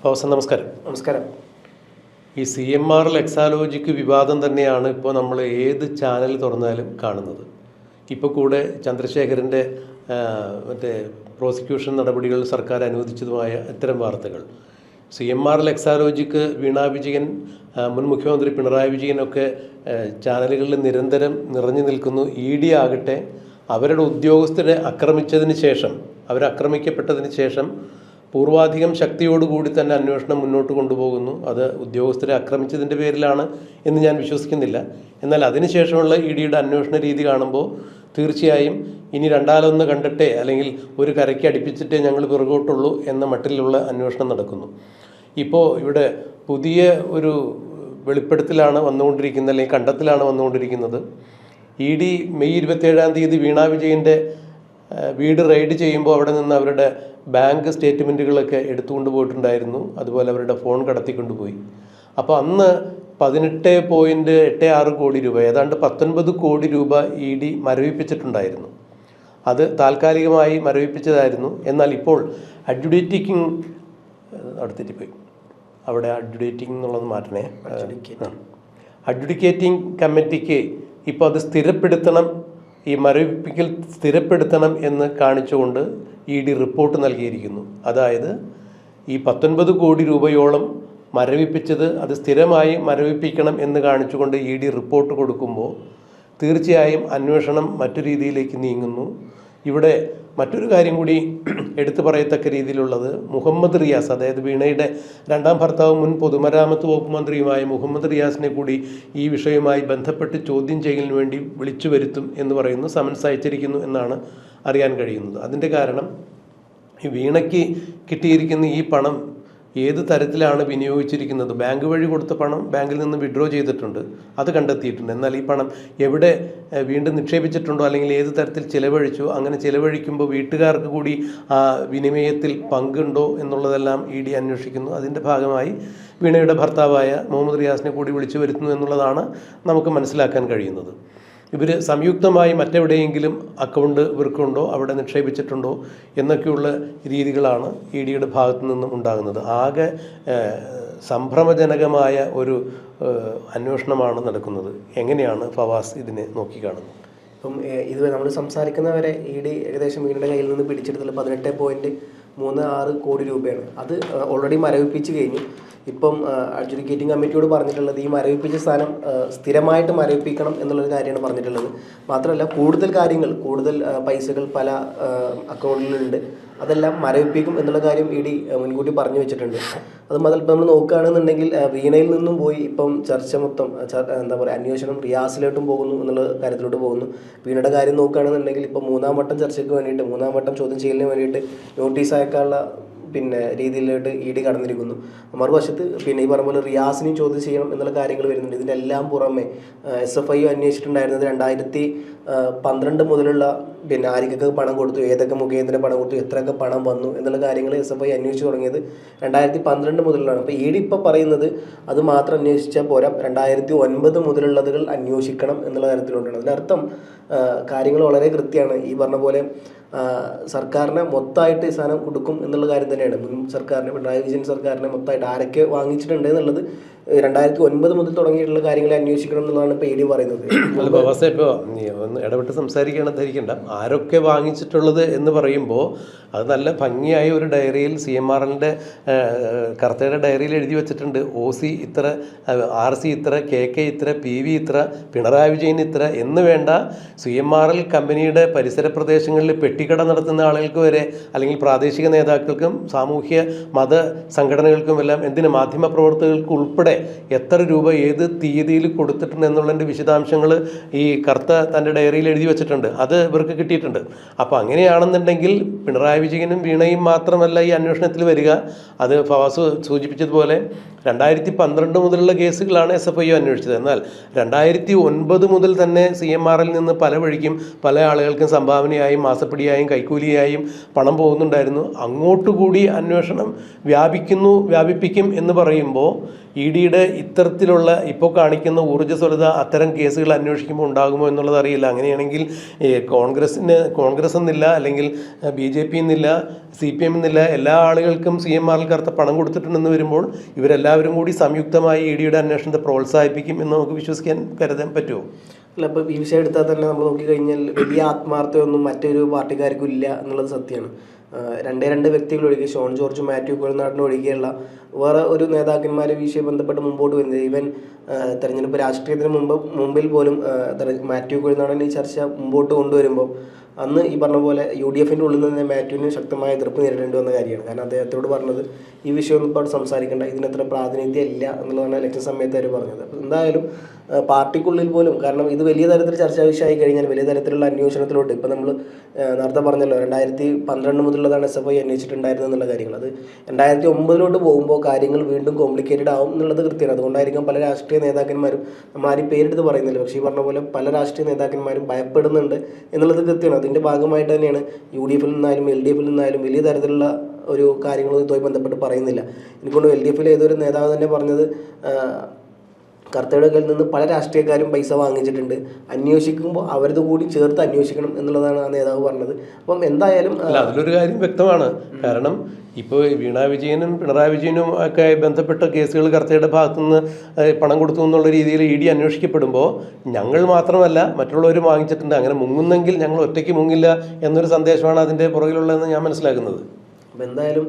നമസ്കാരം. നമസ്കാരം. ഈ CMR എക്സാലോജിക്ക് വിവാദം തന്നെയാണ് ഇപ്പോൾ നമ്മൾ ഏത് ചാനൽ തുറന്നാലും കാണുന്നത്. ഇപ്പോൾ കൂടെ ചന്ദ്രശേഖരൻ്റെ മറ്റേ പ്രോസിക്യൂഷൻ നടപടികൾ സർക്കാർ അനുവദിച്ചതുമായ ഇത്തരം വാർത്തകൾ. CMR എക്സാലോജിക്ക് വീണ വിജയൻ, മുൻ മുഖ്യമന്ത്രി പിണറായി വിജയനൊക്കെ ചാനലുകളിൽ നിരന്തരം നിറഞ്ഞു നിൽക്കുന്നു. ED ആകട്ടെ അവരുടെ ഉദ്യോഗസ്ഥരെ അവരാക്രമിക്കപ്പെട്ടതിന് ശേഷം പൂർവാധികം ശക്തിയോടുകൂടി തന്നെ അന്വേഷണം മുന്നോട്ട് കൊണ്ടുപോകുന്നു. അത് ഉദ്യോഗസ്ഥരെ ആക്രമിച്ചതിൻ്റെ പേരിലാണ് എന്ന് ഞാൻ വിശ്വസിക്കുന്നില്ല. എന്നാൽ അതിനുശേഷമുള്ള EDയുടെ അന്വേഷണ രീതി കാണുമ്പോൾ തീർച്ചയായും ഇനി രണ്ടാലൊന്ന് കണ്ടിട്ടേ അല്ലെങ്കിൽ ഒരു കരയ്ക്ക് അടുപ്പിച്ചിട്ടേ ഞങ്ങൾ പിറകോട്ടുള്ളൂ എന്ന മട്ടിലുള്ള അന്വേഷണം നടക്കുന്നു. ഇപ്പോൾ ഇവിടെ പുതിയ ഒരു വെളിപ്പെടുത്തലാണ് വന്നുകൊണ്ടിരിക്കുന്നത്, അല്ലെങ്കിൽ കണ്ടെത്തലാണ് വന്നുകൊണ്ടിരിക്കുന്നത്. ED മെയ് 27-ാം തീയതി വീണ വിജയൻ്റെ വീട് റെയ്ഡ് ചെയ്യുമ്പോൾ അവിടെ നിന്ന് അവരുടെ ബാങ്ക് സ്റ്റേറ്റ്മെൻറ്റുകളൊക്കെ എടുത്തുകൊണ്ട് പോയിട്ടുണ്ടായിരുന്നു. അതുപോലെ അവരുടെ ഫോൺ കടത്തിക്കൊണ്ടുപോയി. അപ്പോൾ അന്ന് 18.86 കോടി രൂപ, ഏതാണ്ട് 19 കോടി രൂപ ED മരവിപ്പിച്ചിട്ടുണ്ടായിരുന്നു. അത് താൽക്കാലികമായി മരവിപ്പിച്ചതായിരുന്നു. എന്നാൽ ഇപ്പോൾ അഡ്ജുഡിക്കേറ്റിംഗ് എന്നുള്ളത് മാറ്റണേ, അഡ്ജുഡിക്കേറ്റിംഗ് കമ്മിറ്റിക്ക് ഇപ്പോൾ അത് സ്ഥിരപ്പെടുത്തണം, ഈ മരവിപ്പിക്കൽ സ്ഥിരപ്പെടുത്തണം എന്ന് കാണിച്ചുകൊണ്ട് ED റിപ്പോർട്ട് നൽകിയിരിക്കുന്നു. അതായത് ഈ 19 കോടി രൂപയോളം മരവിപ്പിച്ചത് അത് സ്ഥിരമായി മരവിപ്പിക്കണം എന്ന് കാണിച്ചുകൊണ്ട് ED റിപ്പോർട്ട് കൊടുക്കുമ്പോൾ തീർച്ചയായും അന്വേഷണം മറ്റു രീതിയിലേക്ക് നീങ്ങുന്നു. ഇവിടെ മറ്റൊരു കാര്യം കൂടി എടുത്തു പറയത്തക്ക രീതിയിലുള്ളത്, മുഹമ്മദ് റിയാസ്, അതായത് വീണയുടെ രണ്ടാം ഭർത്താവ് മുൻ പൊതുമരാമത്ത് വകുപ്പ് മന്ത്രിയുമായ മുഹമ്മദ് റിയാസിനെ കൂടി ഈ വിഷയവുമായി ബന്ധപ്പെട്ട് ചോദ്യം ചെയ്യലിന് വേണ്ടി വിളിച്ചു വരുത്തും എന്ന് പറയുന്നു. സമൻസ് അയച്ചിരിക്കുന്നു എന്നാണ് അറിയാൻ കഴിയുന്നത്. അതിൻ്റെ കാരണം ഈ വീണയ്ക്ക് കിട്ടിയിരിക്കുന്ന ഈ പണം ഏത് തരത്തിലാണ് വിനിയോഗിച്ചിരിക്കുന്നത്. ബാങ്ക് വഴി കൊടുത്ത പണം ബാങ്കിൽ നിന്ന് വിഡ്രോ ചെയ്തിട്ടുണ്ട്, അത് കണ്ടെത്തിയിട്ടുണ്ട്. എന്നാൽ ഈ പണം എവിടെ വീണ്ടും നിക്ഷേപിച്ചിട്ടുണ്ടോ അല്ലെങ്കിൽ ഏത് തരത്തിൽ ചിലവഴിച്ചോ, അങ്ങനെ ചിലവഴിക്കുമ്പോൾ വീട്ടുകാർക്ക് കൂടി ആ വിനിമയത്തിൽ പങ്കുണ്ടോ എന്നുള്ളതെല്ലാം ED അന്വേഷിക്കുന്നു. അതിൻ്റെ ഭാഗമായി വീണയുടെ ഭർത്താവായ മുഹമ്മദ് റിയാസിനെ കൂടി വിളിച്ചു വരുത്തുന്നു എന്നുള്ളതാണ് നമുക്ക് മനസ്സിലാക്കാൻ കഴിയുന്നത്. ഇവർ സംയുക്തമായി മറ്റെവിടെയെങ്കിലും അക്കൗണ്ട് ഇവർക്കുണ്ടോ, അവിടെ നിക്ഷേപിച്ചിട്ടുണ്ടോ എന്നൊക്കെയുള്ള രീതികളാണ് EDയുടെ ഭാഗത്തു നിന്നും ഉണ്ടാകുന്നത്. ആകെ സംഭ്രമജനകമായ ഒരു അന്വേഷണമാണ് നടക്കുന്നത്. എങ്ങനെയാണ് ഫവാസ് ഇതിനെ നോക്കിക്കാണുന്നത്? ഇപ്പം ഇത് നമ്മൾ സംസാരിക്കുന്നവരെ ED ഏകദേശം വീടിൻ്റെ കയ്യിൽ നിന്ന് പിടിച്ചെടുത്തുള്ള 18.36 കോടി രൂപയാണ്. അത് ഓൾറെഡി മരവിപ്പിച്ച് കഴിഞ്ഞു. ഇപ്പം അഡ്ജുഡിക്കേറ്റിംഗ് കമ്മിറ്റിയോട് പറഞ്ഞിട്ടുള്ളത് ഈ മരവിപ്പിച്ച സ്ഥാനം സ്ഥിരമായിട്ട് മരവിപ്പിക്കണം എന്നുള്ളൊരു കാര്യമാണ് പറഞ്ഞിട്ടുള്ളത്. മാത്രമല്ല കൂടുതൽ പൈസകൾ പല അക്കൗണ്ടിലുണ്ട്, അതെല്ലാം മരവിപ്പിക്കും എന്നുള്ള കാര്യം ED മുൻകൂട്ടി പറഞ്ഞു വെച്ചിട്ടുണ്ട്. അത് മുതൽ ഇപ്പം നമ്മൾ നോക്കുകയാണെന്നുണ്ടെങ്കിൽ വീണയിൽ നിന്നും പോയി ഇപ്പം ചർച്ച മൊത്തം അന്വേഷണം റിയാസിലോട്ടും പോകുന്നു എന്നുള്ള കാര്യത്തിലോട്ട് പോകുന്നു. വീണയുടെ കാര്യം നോക്കുകയാണെന്നുണ്ടെങ്കിൽ ഇപ്പം മൂന്നാം വട്ടം ചോദ്യം ചെയ്യലിന് വേണ്ടിയിട്ട് നോട്ടീസ് അയക്കാനുള്ള രീതിയിലോട്ട് ED കടന്നിരിക്കുന്നു. മറുവശത്ത് ഈ പറഞ്ഞ പോലെ റിയാസിനെയും ചോദ്യം ചെയ്യണം എന്നുള്ള കാര്യങ്ങൾ വരുന്നുണ്ട്. ഇതിൻ്റെ എല്ലാം പുറമെ SFI അന്വേഷിച്ചിട്ടുണ്ടായിരുന്നത് 2012 മുതലുള്ള ആർക്കൊക്കെ പണം കൊടുത്തു, ഏതൊക്കെ മുഖേന്ദ്ര പണം കൊടുത്തു, എത്രയൊക്കെ പണം വന്നു എന്നുള്ള കാര്യങ്ങൾ SFI അന്വേഷിച്ച് തുടങ്ങിയത് 2012 മുതലാണ്. അപ്പോൾ ED ഇപ്പോൾ പറയുന്നത് അത് മാത്രം അന്വേഷിച്ചാൽ പോരാ, 2009 മുതലുള്ളതുകൾ അന്വേഷിക്കണം എന്നുള്ള തരത്തിലോട്ടാണ്. അതിനർത്ഥം കാര്യങ്ങൾ വളരെ കൃത്യമാണ്. ഈ പറഞ്ഞ പോലെ സർക്കാരിനെ മൊത്തമായിട്ട് ഈ സാധനം കൊടുക്കും എന്നുള്ള കാര്യം തന്നെയാണ്. മുൻ സർക്കാരിനെ, പിണറായി വിജയൻ സർക്കാരിനെ മൊത്തമായിട്ട് ആരൊക്കെ വാങ്ങിച്ചിട്ടുണ്ട് എന്നുള്ളത് 2009 മുതൽ തുടങ്ങിയിട്ടുള്ള കാര്യങ്ങളെ അന്വേഷിക്കണം എന്നുള്ളതാണ് ഇപ്പോൾ ED പറയുന്നത്. ഇപ്പോൾ ഒന്ന് ഇടപെട്ട് സംസാരിക്കുകയാണ് ധരിക്കേണ്ട. ആരൊക്കെ വാങ്ങിച്ചിട്ടുള്ളത് എന്ന് പറയുമ്പോൾ അത് നല്ല ഭംഗിയായ ഒരു ഡയറിയിൽ CMRൻ്റെ കർത്തയുടെ ഡയറിയിൽ എഴുതി വെച്ചിട്ടുണ്ട്. OC ഇത്ര, RC ഇത്ര, KK ഇത്ര, PV ഇത്ര, പിണറായി വിജയൻ ഇത്ര എന്ന് വേണ്ട. CMRL കമ്പനിയുടെ പരിസര പ്രദേശങ്ങളിൽ പെട്ടിക്കട നടത്തുന്ന ആളുകൾക്ക് വരെ, അല്ലെങ്കിൽ പ്രാദേശിക നേതാക്കൾക്കും സാമൂഹ്യ മത സംഘടനകൾക്കുമെല്ലാം, എന്തിന് മാധ്യമപ്രവർത്തകർക്ക് ഉൾപ്പെടെ എത്ര രൂപ ഏത് തീയതിയിൽ കൊടുത്തിട്ടുണ്ട് എന്നുള്ളതിൻ്റെ വിശദാംശങ്ങൾ ഈ കർത്ത തൻ്റെ ഡയറിയിൽ എഴുതി വെച്ചിട്ടുണ്ട്. അത് ഇവർക്ക് കിട്ടിയിട്ടുണ്ട്. അപ്പോൾ അങ്ങനെയാണെന്നുണ്ടെങ്കിൽ പിണറായി വിജയനും വീണയും മാത്രമല്ല ഈ അന്വേഷണത്തിൽ വരിക. അത് ഫവാസ് സൂചിപ്പിച്ചതുപോലെ 2012 മുതലുള്ള കേസുകളാണ് SFI അന്വേഷിച്ചത്. എന്നാൽ 2009 മുതൽ തന്നെ CMRൽ നിന്ന് പല വഴിക്കും പല ആളുകൾക്കും സംഭാവനയായും മാസപ്പടിയായി കൈക്കൂലിയായും പണം പോകുന്നുണ്ടായിരുന്നു. അങ്ങോട്ടുകൂടി അന്വേഷണം വ്യാപിപ്പിക്കും എന്ന് പറയുമ്പോൾ ഇ ഡിയുടെ ഇത്തരത്തിലുള്ള ഇപ്പോൾ കാണിക്കുന്ന ഊർജ്ജസ്വലത അത്തരം കേസുകൾ അന്വേഷിക്കുമ്പോൾ ഉണ്ടാകുമോ എന്നുള്ളത് അറിയില്ല. അങ്ങനെയാണെങ്കിൽ കോൺഗ്രസ് എന്നില്ല, അല്ലെങ്കിൽ BJP എന്നില്ല, CPM എന്നില്ല, എല്ലാ ആളുകൾക്കും CMRL കറുത്ത പണം കൊടുത്തിട്ടുണ്ടെന്ന് വരുമ്പോൾ ഇവരെല്ലാവരും കൂടി സംയുക്തമായി ഇ ഡിയുടെ അന്വേഷണത്തെ പ്രോത്സാഹിപ്പിക്കും എന്ന് നമുക്ക് കരുതാൻ പറ്റുമോ? അല്ല, ഇപ്പോൾ ഈ വിഷയം എടുത്താൽ തന്നെ നമ്മൾ നോക്കിക്കഴിഞ്ഞാൽ വലിയ ആത്മാർത്ഥതയൊന്നും മറ്റൊരു പാർട്ടിക്കാർക്കും ഇല്ല എന്നുള്ളത് സത്യമാണ്. രണ്ട് വ്യക്തികൾ ഒഴികെ ഷോൺ ജോർജും മാത്യു കുഴൽനാടനും ഒഴികെയുള്ള വേറെ ഒരു നേതാക്കന്മാർ ഈ വിഷയം ബന്ധപ്പെട്ട് മുമ്പോട്ട് വരുന്നത്. ഈവൻ തെരഞ്ഞെടുപ്പ് രാഷ്ട്രീയത്തിന് മുമ്പിൽ പോലും മാത്യു കുഴൽനാടൻ ഈ ചർച്ച മുമ്പോട്ട് കൊണ്ടുവരുമ്പോൾ അന്ന് ഈ പറഞ്ഞ പോലെ UDFൻ്റെ ഉള്ളിൽ നിന്ന് മാത്യുവിന് ശക്തമായ എതിർപ്പ് നേരിടേണ്ടി വന്ന കാര്യമാണ്. കാരണം അദ്ദേഹത്തോട് പറഞ്ഞത് ഈ വിഷയമൊന്നും ഇപ്പോൾ അവിടെ സംസാരിക്കേണ്ട, ഇതിനത്ര പ്രാതിനിധ്യം ഇല്ല എന്നുള്ളതാണ് ഇലക്ഷൻ സമയത്ത് അവർ പറഞ്ഞത്. അപ്പോൾ എന്തായാലും പാർട്ടിക്കുള്ളിൽ പോലും, കാരണം ഇത് വലിയ തരത്തിൽ ചർച്ചാ വിഷയമായി കഴിഞ്ഞാൽ വലിയ തരത്തിലുള്ള അന്വേഷണത്തിലോട്ട്, ഇപ്പോൾ നമ്മൾ നേരത്തെ പറഞ്ഞല്ലോ 2012 മുതലുള്ളതാണ് SFI അന്വേഷിച്ചിട്ടുണ്ടായിരുന്നത് എന്നുള്ള കാര്യങ്ങൾ. അത് 2009 പോകുമ്പോൾ കാര്യങ്ങൾ വീണ്ടും കോംപ്ലിക്കേറ്റഡ് ആവും എന്നുള്ളത് കൃത്യമാണ്. അതുകൊണ്ടായിരിക്കും പല രാഷ്ട്രീയ നേതാക്കന്മാരും, നമ്മളാരും പേരെടുത്ത് പറയുന്നില്ല, പക്ഷേ ഈ പറഞ്ഞ പോലെ പല രാഷ്ട്രീയ നേതാക്കന്മാരും ഭയപ്പെടുന്നുണ്ട് എന്നുള്ളത് കൃത്യമാണ്. അതിൻ്റെ ഭാഗമായിട്ട് തന്നെയാണ് UDFിൽ നിന്നായാലും LDFിൽ നിന്നായാലും വലിയ തരത്തിലുള്ള ഒരു കാര്യങ്ങളൊന്നും ഇതുമായി ബന്ധപ്പെട്ട് പറയുന്നില്ല. എനിക്കൊണ്ട് LDFിൽ ഏതൊരു നേതാവ് തന്നെ പറഞ്ഞത് കർത്തയുടെ കയ്യിൽ നിന്ന് പല രാഷ്ട്രീയക്കാരും പൈസ വാങ്ങിച്ചിട്ടുണ്ട്, അന്വേഷിക്കുമ്പോൾ അവരത് കൂടി ചേർത്ത് അന്വേഷിക്കണം എന്നുള്ളതാണ് ആ നേതാവ് പറഞ്ഞത്. അപ്പം എന്തായാലും അതിലൊരു കാര്യം വ്യക്തമാണ്. കാരണം ഇപ്പോൾ വീണ വിജയനും പിണറായി വിജയനും ഒക്കെ ബന്ധപ്പെട്ട കേസുകൾ കർത്തയുടെ ഭാഗത്തുനിന്ന് പണം കൊടുത്തു എന്നുള്ള രീതിയിൽ ED അന്വേഷിക്കപ്പെടുമ്പോൾ ഞങ്ങൾ മാത്രമല്ല മറ്റുള്ളവരും വാങ്ങിച്ചിട്ടുണ്ട്, അങ്ങനെ മുങ്ങുന്നെങ്കിൽ ഞങ്ങൾ ഒറ്റയ്ക്ക് മുങ്ങില്ല എന്നൊരു സന്ദേശമാണ് അതിൻ്റെ പുറകിലുള്ളതെന്ന് ഞാൻ മനസ്സിലാക്കുന്നത്. അപ്പോൾ എന്തായാലും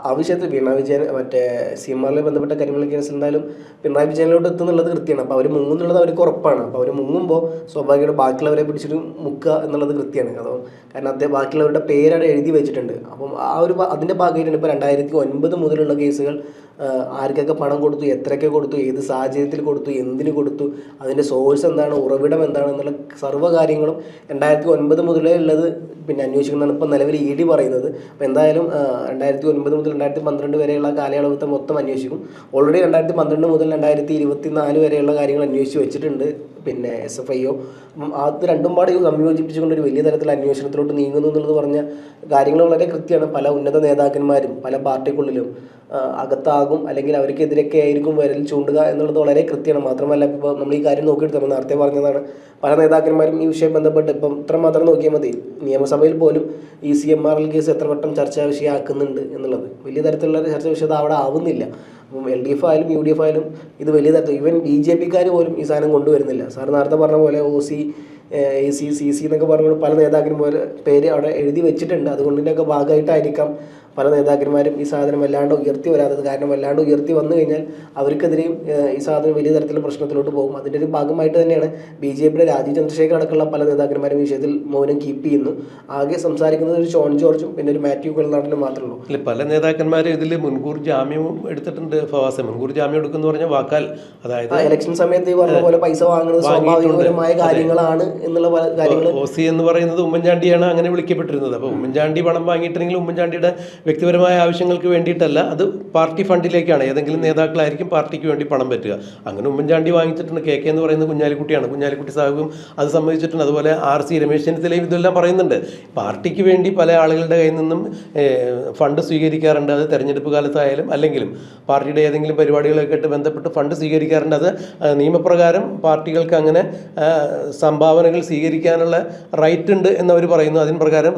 ആ വിഷയത്തിൽ വീണ വിജയൻ മറ്റേ CMRൽ ബന്ധപ്പെട്ട കരിമണൽ കേസിൽ എന്തായാലും പിണറായി വിജയനിലോട്ട് എത്തുന്നുള്ളത് കൃത്യമാണ്. അപ്പോൾ അവർ മുങ്ങുന്നുള്ളത് അവർക്ക് ഉറപ്പാണ്. അപ്പോൾ അവർ മുങ്ങുമ്പോൾ സ്വാഭാവികമായിട്ട് ബാക്കിയുള്ളവരെ പിടിച്ചിട്ട് മുക്കുക എന്നുള്ളത് കൃത്യമാണ്. അതോ കാരണം അദ്ദേഹം ബാക്കിയുള്ളവരുടെ പേരവിടെ എഴുതി വെച്ചിട്ടുണ്ട്. അപ്പം അതിൻ്റെ ഭാഗമായിട്ടാണ് ഇപ്പോൾ 2009 മുതലുള്ള കേസുകൾ ആർക്കൊക്കെ പണം കൊടുത്തു, എത്രയൊക്കെ കൊടുത്തു, ഏത് സാഹചര്യത്തിൽ കൊടുത്തു, എന്തിന് കൊടുത്തു, അതിൻ്റെ സോഴ്സ് എന്താണ്, ഉറവിടം എന്താണ് എന്നുള്ള സർവ്വ കാര്യങ്ങളും 2009 മുതലേ ഉള്ളത് പിന്നെ അന്വേഷിക്കുന്നതാണ് ഇപ്പോൾ നിലവിൽ ED പറയുന്നത്. അപ്പോൾ എന്തായാലും 2009 മുതൽ 2012 വരെയുള്ള കാലയളവത്തെ മൊത്തം അന്വേഷിക്കും. ഓൾറെഡി 2012 മുതൽ 2024 വരെയുള്ള കാര്യങ്ങൾ അന്വേഷിച്ച് വെച്ചിട്ടുണ്ട് പിന്നെ SFIO. അപ്പം അത് രണ്ടും പാടെ സംയോജിപ്പിച്ചുകൊണ്ട് ഒരു വലിയ തരത്തിൽ അന്വേഷണത്തിലോട്ട് നീങ്ങുന്നു എന്നുള്ളത് പറഞ്ഞ കാര്യങ്ങൾ വളരെ കൃത്യമാണ്. പല ഉന്നത നേതാക്കന്മാരും പല പാർട്ടിക്കുള്ളിലും അകത്താകും, അല്ലെങ്കിൽ അവർക്കെതിരൊക്കെ ആയിരിക്കും വിരൽ ചൂണ്ടുക എന്നുള്ളത് വളരെ കൃത്യമാണ്. മാത്രമല്ല ഇപ്പോൾ നമ്മൾ ഈ കാര്യം നോക്കിയെടുത്ത് നമ്മൾ നേരത്തെ പറഞ്ഞതാണ്, പല നേതാക്കന്മാരും ഈ വിഷയം ബന്ധപ്പെട്ട് ഇപ്പം ഇത്രമാത്രം നോക്കിയാൽ മതി, നിയമസഭയിൽ പോലും ഈ CMRL കേസ് എത്ര വട്ടം ചർച്ചാ വിഷയമാക്കുന്നുണ്ട് എന്നുള്ളത്. വലിയ തരത്തിലുള്ള ചർച്ചാ വിഷയം അവിടെ ആവുന്നില്ല. അപ്പം LDF ആയാലും UDF ആയാലും ഇത് വലിയ തരത്തിൽ ഈവൻ BJPക്കാർ പോലും ഈ സാധനം കൊണ്ടുവരുന്നില്ല. സാർ നേരത്തെ പറഞ്ഞ പോലെ OC AC CC എന്നൊക്കെ പറഞ്ഞുകൊണ്ട് പല നേതാക്കന്മാർ പേര് അവിടെ എഴുതി വെച്ചിട്ടുണ്ട്. അതുകൊണ്ടിൻ്റെയൊക്കെ ഭാഗമായിട്ടായിരിക്കാം പല നേതാക്കന്മാരും ഈ സാധനം വല്ലാണ്ട് ഉയർത്തി വരാത്തത്. കാരണം വല്ലാണ്ട് ഉയർത്തി വന്നു കഴിഞ്ഞാൽ അവർക്കെതിരെയും ഈ സാധനം വലിയ തരത്തിലുള്ള പ്രശ്നത്തിലോട്ട് പോകും. അതിൻ്റെ ഒരു ഭാഗമായിട്ട് തന്നെയാണ് BJPയുടെ രാജീവ് ചന്ദ്രശേഖർ അടക്കമുള്ള പല നേതാക്കന്മാരും ഈ വിഷയത്തിൽ മൗനം കീപ്പ് ചെയ്യുന്നു. ആകെ സംസാരിക്കുന്നത് ഒരു ഷോൺ ജോർജും പിന്നെ ഒരു മാത്യു കുഴൽനാടനും മാത്രമേ ഉള്ളൂ. അല്ല, പല നേതാക്കന്മാരും ഇതിൽ മുൻകൂർ ജാമ്യവും എടുത്തിട്ടുണ്ട്. ഫവാസെ മുൻകൂർ ജാമ്യം എടുക്കുന്നു പറഞ്ഞ വാക്കാൽ, അതായത് ഇലക്ഷൻ സമയത്ത് ഈ പറഞ്ഞ പോലെ പൈസ വാങ്ങുന്നത് സ്വാഭാവികപരമായ കാര്യങ്ങളാണ് എന്നുള്ള പല കാര്യങ്ങൾ. OC എന്ന് പറയുന്നത് ഉമ്മൻചാണ്ടിയാണ് അങ്ങനെ വിളിക്കപ്പെട്ടിരുന്നത്. അപ്പോൾ ഉമ്മൻചാണ്ടി പണം വാങ്ങിയിട്ടുണ്ടെങ്കിൽ ഉമ്മൻചാണ്ടിയുടെ വ്യക്തിപരമായ ആവശ്യങ്ങൾക്ക് വേണ്ടിയിട്ടല്ല, അത് പാർട്ടി ഫണ്ടിലേക്കാണ്. ഏതെങ്കിലും നേതാക്കളായിരിക്കും പാർട്ടിക്ക് വേണ്ടി പണം പറ്റുക. അങ്ങനെ ഉമ്മൻചാണ്ടി വാങ്ങിച്ചിട്ടുണ്ട്. KK എന്ന് പറയുന്നത് കുഞ്ഞാലിക്കുട്ടിയാണ്, കുഞ്ഞാലിക്കുട്ടി സാഹിബും അത് സമ്മതിച്ചിട്ടുണ്ട്. അതുപോലെ RC രമേശ് ചെന്നിത്തലയും ഇതെല്ലാം പറയുന്നുണ്ട്. പാർട്ടിക്ക് വേണ്ടി പല ആളുകളുടെ കയ്യിൽ നിന്നും ഫണ്ട് സ്വീകരിക്കാറുണ്ട്. അത് തെരഞ്ഞെടുപ്പ് കാലത്തായാലും അല്ലെങ്കിലും പാർട്ടിയുടെ ഏതെങ്കിലും പരിപാടികളൊക്കെ ആയിട്ട് ബന്ധപ്പെട്ട് ഫണ്ട് സ്വീകരിക്കാറുണ്ട്. അത് നിയമപ്രകാരം പാർട്ടികൾക്ക് അങ്ങനെ സംഭാവനകൾ സ്വീകരിക്കാനുള്ള റൈറ്റ് ഉണ്ട് എന്നവർ പറയുന്നു. അതിന് പ്രകാരം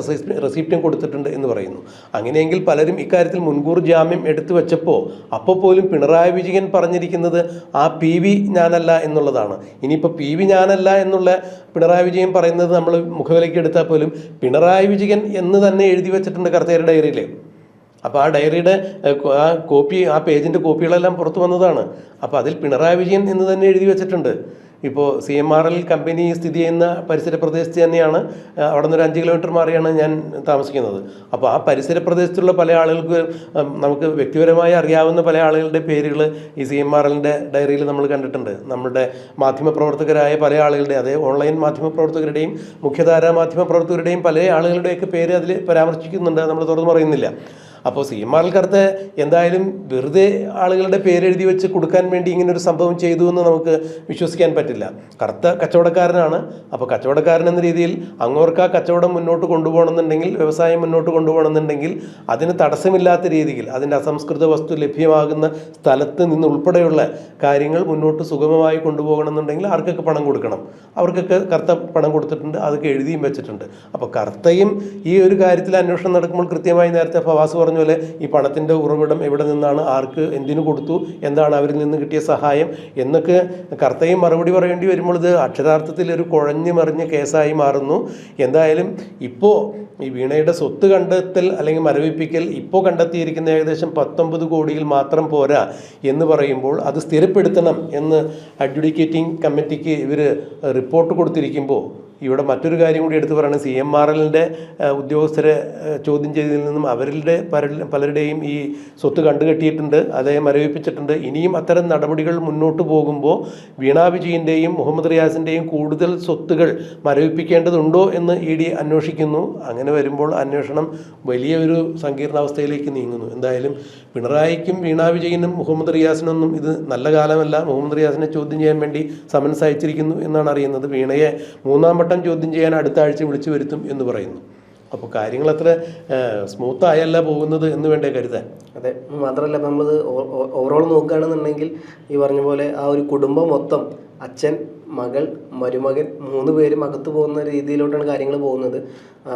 റെസിപ്റ്റും കൊടുത്തിട്ടുണ്ട് എന്ന് പറയുന്നു. അങ്ങനെയെങ്കിൽ പലരും ഇക്കാര്യത്തിൽ മുൻകൂർ ജാമ്യം എടുത്തു വെച്ചപ്പോൾ അപ്പോൾ പോലും പിണറായി വിജയൻ പറഞ്ഞിരിക്കുന്നത് ആ PV ഞാനല്ല എന്നുള്ളതാണ്. ഇനിയിപ്പോൾ PV ഞാനല്ല എന്നുള്ള പിണറായി വിജയൻ പറയുന്നത് നമ്മൾ മുഖവിലേക്ക് എടുത്താൽ പോലും പിണറായി വിജയൻ എന്ന് തന്നെ എഴുതി വെച്ചിട്ടുണ്ട് കർത്തയുടെ ഡയറിയിൽ. അപ്പോൾ ആ ഡയറിയുടെ കോപ്പി, ആ പേജിൻ്റെ കോപ്പികളെല്ലാം പുറത്തു വന്നതാണ്. അപ്പോൾ അതിൽ പിണറായി വിജയൻ എന്ന് തന്നെ എഴുതി വെച്ചിട്ടുണ്ട്. ഇപ്പോൾ CMRL കമ്പനി സ്ഥിതി ചെയ്യുന്ന പരിസര പ്രദേശത്ത് തന്നെയാണ്. അവിടെ നിന്ന് ഒരു 5 കിലോമീറ്റർ മാറിയാണ് ഞാൻ താമസിക്കുന്നത്. അപ്പോൾ ആ പരിസര പ്രദേശത്തുള്ള പല ആളുകൾക്ക് നമുക്ക് വ്യക്തിപരമായി അറിയാവുന്ന പല ആളുകളുടെ പേരുകൾ ഈ CMRLൻ്റെ ഡയറിയിൽ നമ്മൾ കണ്ടിട്ടുണ്ട്. നമ്മുടെ മാധ്യമപ്രവർത്തകരായ പല ആളുകളുടെ, അതേ ഓൺലൈൻ മാധ്യമപ്രവർത്തകരുടെയും മുഖ്യധാരാ മാധ്യമപ്രവർത്തകരുടെയും പല ആളുകളുടെയൊക്കെ പേര് അതിൽ പരാമർശിക്കുന്നുണ്ട്. നമ്മൾ തുറന്നു പറയുന്നില്ല. അപ്പോൾ CMRL കറുത്ത എന്തായാലും വെറുതെ ആളുകളുടെ പേരെഴുതി വെച്ച് കൊടുക്കാൻ വേണ്ടി ഇങ്ങനെ ഒരു സംഭവം ചെയ്തു എന്ന് നമുക്ക് വിശ്വസിക്കാൻ പറ്റില്ല. കറുത്ത കച്ചവടക്കാരനാണ്. അപ്പോൾ കച്ചവടക്കാരൻ എന്ന രീതിയിൽ അങ്ങോർക്ക് ആ കച്ചവടം മുന്നോട്ട് കൊണ്ടുപോകണമെന്നുണ്ടെങ്കിൽ, വ്യവസായം മുന്നോട്ട് കൊണ്ടുപോകണമെന്നുണ്ടെങ്കിൽ അതിന് തടസ്സമില്ലാത്ത രീതിയിൽ അതിൻ്റെ അസംസ്കൃത വസ്തു ലഭ്യമാകുന്ന സ്ഥലത്ത് നിന്ന് ഉൾപ്പെടെയുള്ള കാര്യങ്ങൾ മുന്നോട്ട് സുഗമമായി കൊണ്ടുപോകണമെന്നുണ്ടെങ്കിൽ ആർക്കൊക്കെ പണം കൊടുക്കണം, അവർക്കൊക്കെ കറുത്ത പണം കൊടുത്തിട്ടുണ്ട്, അതൊക്കെ എഴുതിയും വെച്ചിട്ടുണ്ട്. അപ്പോൾ കറുത്തയും ഈ ഒരു കാര്യത്തിൽ അന്വേഷണം നടക്കുമ്പോൾ കൃത്യമായി നേരത്തെ ഫവാസ് പറഞ്ഞ പോലെ ഈ പണത്തിൻ്റെ ഉറവിടം എവിടെ നിന്നാണ്, ആർക്ക് എന്തിനു കൊടുത്തു, എന്താണ് അവരിൽ നിന്ന് കിട്ടിയ സഹായം എന്നൊക്കെ കറുത്തയും മറുപടി പറയേണ്ടി വരുമ്പോൾ ഇത് അക്ഷരാർത്ഥത്തിൽ ഒരു കുഴഞ്ഞു മറിഞ്ഞ കേസായി മാറുന്നു. എന്തായാലും ഇപ്പോൾ ഈ വീണയുടെ സ്വത്ത് കണ്ടെത്തൽ അല്ലെങ്കിൽ മരവിപ്പിക്കൽ ഇപ്പോൾ കണ്ടെത്തിയിരിക്കുന്ന ഏകദേശം 19 കോടിയിൽ മാത്രം പോരാ എന്ന് പറയുമ്പോൾ അത് സ്ഥിരപ്പെടുത്തണം എന്ന് അഡ്ജുഡിക്കേറ്റിംഗ് കമ്മിറ്റിക്ക് ഇവർ റിപ്പോർട്ട് കൊടുത്തിരിക്കുമ്പോൾ ഇവിടെ മറ്റൊരു കാര്യം കൂടി എടുത്തു പറയുന്നത് CMRLൻ്റെ ഉദ്യോഗസ്ഥരെ ചോദ്യം ചെയ്തതിൽ നിന്നും അവരുടെ പലരുടെയും ഈ സ്വത്ത് കണ്ടുകെട്ടിയിട്ടുണ്ട്, അതേ മരവിപ്പിച്ചിട്ടുണ്ട്. ഇനിയും അത്തരം നടപടികൾ മുന്നോട്ട് പോകുമ്പോൾ വീണ വിജയൻ്റെയും മുഹമ്മദ് റിയാസിൻ്റെയും കൂടുതൽ സ്വത്തുകൾ മരവിപ്പിക്കേണ്ടതുണ്ടോ എന്ന് ED അന്വേഷിക്കുന്നു. അങ്ങനെ വരുമ്പോൾ അന്വേഷണം വലിയൊരു സങ്കീർണാവസ്ഥയിലേക്ക് നീങ്ങുന്നു. എന്തായാലും പിണറായിക്കും വീണ വിജയനും മുഹമ്മദ് റിയാസിനൊന്നും ഇത് നല്ല കാലമല്ല. മുഹമ്മദ് റിയാസിനെ ചോദ്യം ചെയ്യാൻ വേണ്ടി സമൻസ് അയച്ചിരിക്കുന്നു എന്നാണ് അറിയുന്നത്. വീണയെ 3ാം വട്ടം ചോദ്യം ചെയ്യാൻ അടുത്ത ആഴ്ച വിളിച്ചു വരുത്തും എന്ന് പറയുന്നു. അപ്പോൾ കാര്യങ്ങൾ അത്ര സ്മൂത്തായല്ല പോകുന്നത് എന്ന് വേണ്ടേ കരുതാൻ. അതെ, മാത്രമല്ല നമ്മൾ ഓവറോൾ നോക്കുകയാണെന്നുണ്ടെങ്കിൽ ഈ പറഞ്ഞ പോലെ ആ ഒരു കുടുംബം മൊത്തം അച്ഛൻ, മകൾ, മരുമകൻ 3 പേരും അകത്ത് പോകുന്ന രീതിയിലോട്ടാണ് കാര്യങ്ങൾ പോകുന്നത്.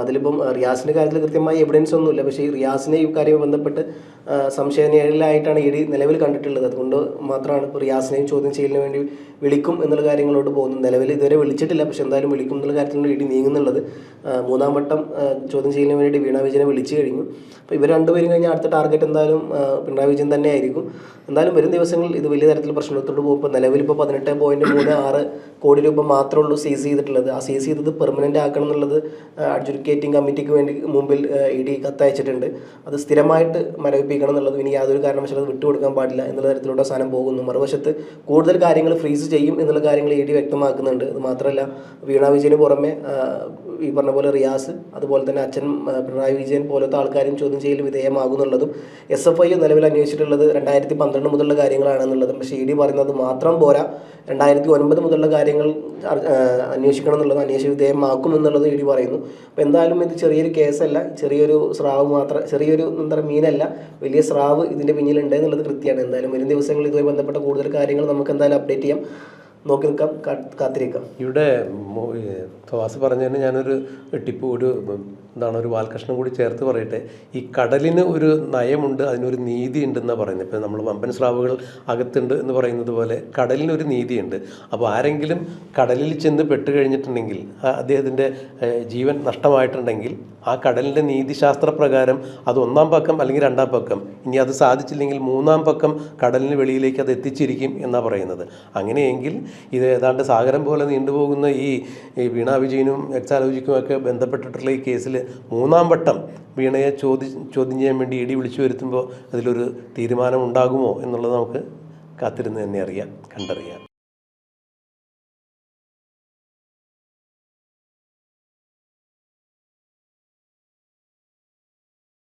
അതിലിപ്പം റിയാസിൻ്റെ കാര്യത്തിൽ കൃത്യമായി എവിഡൻസ് ഒന്നുമില്ല. പക്ഷേ ഈ റിയാസിനെ ഈ കാര്യവുമായി ബന്ധപ്പെട്ട് സംശയനിഴലായിട്ടാണ് ED നിലവിൽ കണ്ടിട്ടുള്ളത്. അതുകൊണ്ട് മാത്രമാണ് ഇപ്പോൾ റിയാസിനെയും ചോദ്യം ചെയ്യലിന് വേണ്ടി വിളിക്കും എന്നുള്ള കാര്യങ്ങളോട് പോകുന്നത്. നിലവിൽ ഇതുവരെ വിളിച്ചിട്ടില്ല, പക്ഷേ എന്തായാലും വിളിക്കും എന്നുള്ള കാര്യത്തിലാണ് ED നീങ്ങുന്നുള്ളത്. 3ാം വട്ടം ചോദ്യം ചെയ്യലിന് വേണ്ടി വീണ വിജയനെ വിളിച്ചു കഴിഞ്ഞു. അപ്പോൾ ഇവർ രണ്ടുപേരും കഴിഞ്ഞാൽ അടുത്ത ടാർഗറ്റ് എന്തായാലും പിണറായി വിജയൻ തന്നെ ആയിരിക്കും. എന്തായാലും വരും ദിവസങ്ങളിൽ ഇത് വലിയ തരത്തിൽ പ്രശ്നത്തോട് പോകുമ്പോൾ നിലവിൽ ഇപ്പോൾ 18.36 കോടി രൂപ മാത്രമേ ഉള്ളൂ സീസ് ചെയ്തിട്ടുള്ളത്. ആ സീസ് ചെയ്തത് പെർമനൻ്റ് ആക്കണം എന്നുള്ളത് അഡ്ജുഡിക്കേറ്റിംഗ് കമ്മിറ്റിക്ക് വേണ്ടി മുമ്പിൽ ED കത്തയച്ചിട്ടുണ്ട്. അത് സ്ഥിരമായിട്ട് മരവിപ്പിക്കണം എന്നുള്ളത്, ഇനി യാതൊരു കാരണവശാലും അത് വിട്ടുകൊടുക്കാൻ പാടില്ല എന്നുള്ള തരത്തിലുള്ള സാധനം പോകുന്നു. മറുവശത്ത് കൂടുതൽ കാര്യങ്ങൾ ഫ്രീസ് ചെയ്യും എന്നുള്ള കാര്യങ്ങൾ ED വ്യക്തമാക്കുന്നുണ്ട്. അത് മാത്രമല്ല വീണ വിജയന് പുറമെ ഈ പറഞ്ഞ പോലെ റിയാസ്, അതുപോലെ തന്നെ അച്ഛൻ പിണറായി വിജയൻ പോലത്തെ ആൾക്കാരും ചോദ്യം ചെയ്യൽ വിധേയമാകുന്നുള്ളതും SFI നിലവിൽ അന്വേഷിച്ചിട്ടുള്ളത് 2012 മുതലുള്ള കാര്യങ്ങളാണെന്നുള്ളതും. പക്ഷേ ED പറയുന്നത് മാത്രം പോരാ, 2009 മുതലുള്ള കാര്യങ്ങൾ അന്വേഷിക്കണം എന്നുള്ളത്, അന്വേഷണ വിധേയമാക്കും എന്നുള്ളത് ED പറയുന്നു. അപ്പോൾ എന്തായാലും ഇത് ചെറിയൊരു കേസല്ല, ചെറിയൊരു സ്രാവ് മാത്രം, ചെറിയൊരു മീനല്ല, വലിയ സ്രാവ് ഇതിൻ്റെ പിന്നിലുണ്ട് എന്നുള്ളത് കൃത്യമാണ്. എന്തായാലും വരും ദിവസങ്ങളിൽ ഇതുമായി ബന്ധപ്പെട്ട കൂടുതൽ കാര്യങ്ങൾ നമുക്ക് എന്തായാലും അപ്ഡേറ്റ് ചെയ്യാം. നോക്കി നിൽക്കാം, കാത്തിരിക്കാം. ഇവിടെ ഫവാസ് പറഞ്ഞതിന് ഞാനൊരു ടിപ്പ്, ഒരു വാൽകഷ്ണം കൂടി ചേർത്ത് പറയട്ടെ. ഈ കടലിന് ഒരു നയമുണ്ട്, അതിനൊരു നീതി ഉണ്ടെന്നാണ് പറയുന്നത്. ഇപ്പോൾ നമ്മൾ വമ്പൻ സ്രാവുകൾ അകത്തുണ്ട് എന്ന് പറയുന്നത് പോലെ കടലിനൊരു നീതിയുണ്ട്. അപ്പോൾ ആരെങ്കിലും കടലിൽ ചെന്ന് പെട്ട് കഴിഞ്ഞിട്ടുണ്ടെങ്കിൽ, അദ്ദേഹത്തിൻ്റെ ജീവൻ നഷ്ടമായിട്ടുണ്ടെങ്കിൽ, ആ കടലിൻ്റെ നീതിശാസ്ത്ര പ്രകാരം അത് 1ാം പക്കം അല്ലെങ്കിൽ 2ാം പക്കം, ഇനി അത് സാധിച്ചില്ലെങ്കിൽ 3ാം പക്കം കടലിന് വെളിയിലേക്ക് അത് എത്തിച്ചിരിക്കും എന്നാണ് പറയുന്നത്. അങ്ങനെയെങ്കിൽ ഇത് ഏതാണ്ട് സാഗരം പോലെ നീണ്ടുപോകുന്ന ഈ വീണ വിജയനും എക്സാലോജിക്കും ഒക്കെ ബന്ധപ്പെട്ടിട്ടുള്ള ഈ കേസിൽ 3ാം വട്ടം വീണയെ ചോദ്യം ചെയ്യാൻ വേണ്ടി ED വിളിച്ചു വരുത്തുമ്പോൾ അതിലൊരു തീരുമാനം ഉണ്ടാകുമോ എന്നുള്ളത് നമുക്ക് കാത്തിരുന്ന് തന്നെ കണ്ടറിയാം.